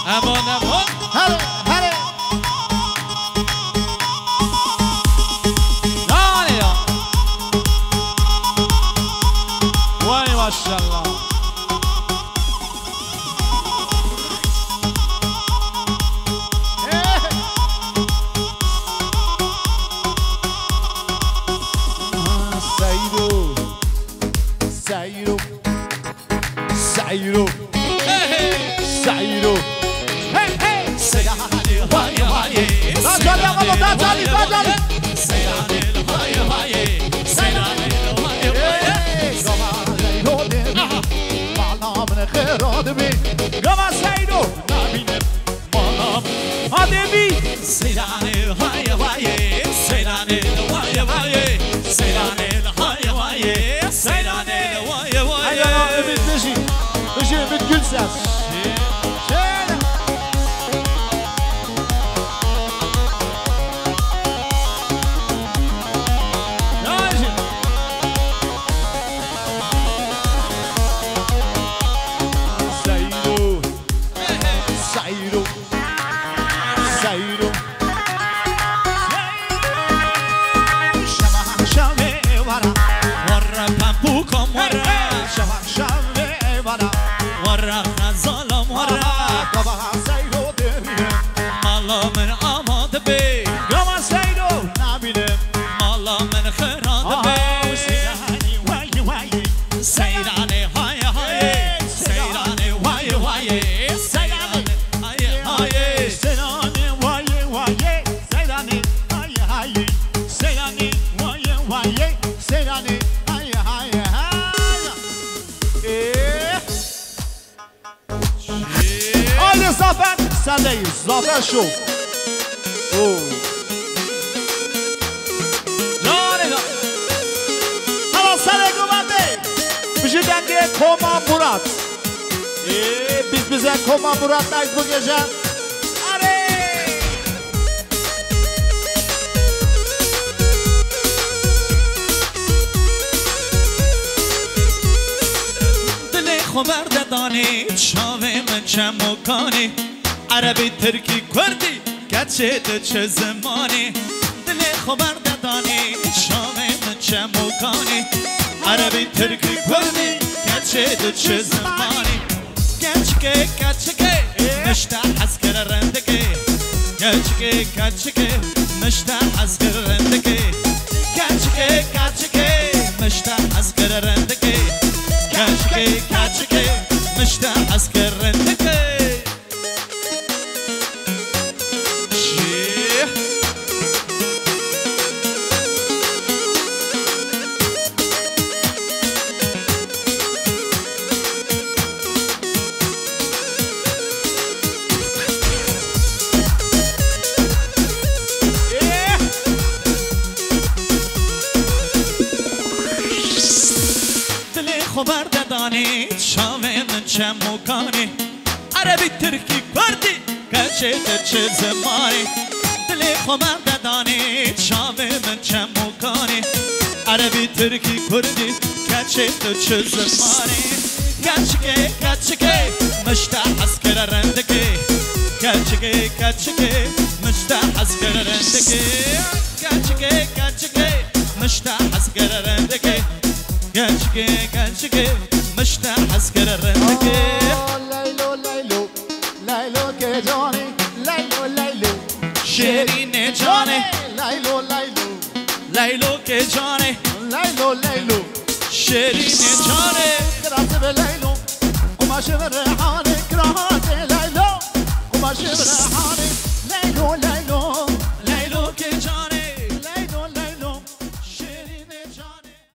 امان امان هره هره دانیا وای ماشاءالله سعیرو سعیرو سعیرو سیدانی وای وای تاجالی آقا تاجالی تاجالی سیدانی وای وای سیدانی وای وای بالا من خیرات بی گما سعیرو نبینه بالا آدمی سیدانی وای وای سیدانی وای وای سیدانی وای وای سیدانی وای وای هیا امید بشی بشی امید گل ساز سعیرو سعیرو شبه شبه ورا ورا پمپو کم ورا شبه شبه ورا ورا خزالم ورا بابا سعیرو دمیه مالا من آماده بی گما سعیرو نبینه مالا من خیرات بی سیدانی وای وای سیدانی های های سیدانی وای وای سیدانی های های سیدانی وای وای سیدانی های های سیدانی وای وای سیدانی های های آل زافر سنده زافر شو جانه حالا سر گوانده بشه دنگه کما مراد biz bize koma Murat'tayız bu gece. Hadi! دل خبر دانی شاوه من چه مکانی عربی ترکی کردی گچه ده چه زمانی دل خبر دانی شاوه من چه مکانی عربی ترکی کردی گچه ده چه زمانی گچکه مشتاق عسكر رندكي گچکه مشتاق عسكر رندكي گچکه مشتاق عسكر رندكي گچکه مشتاق عسكر رندكي خبر دانی شامه من چه مکانی عربی ترکی کردی گچه ده چه زمانی دل خبر دانی شامه من چه مکانی عربی ترکی کردی گچه ده چه زمانی گچکه مشتاق عسكر رندكي گچکه مشتاق عسكر رندكي گچکه مشتاق عسكر رندكي گچکه مشتاق عسكر رندكي لیلو لیلو لیلو که جانی لیلو لیلو شیرین جانه لیلو لیلو لیلو که جانه لیلو لیلو شیرین جانه كرات بليلو قماش بريحاني كرات ليلو قماش بريحاني ليلو ليلو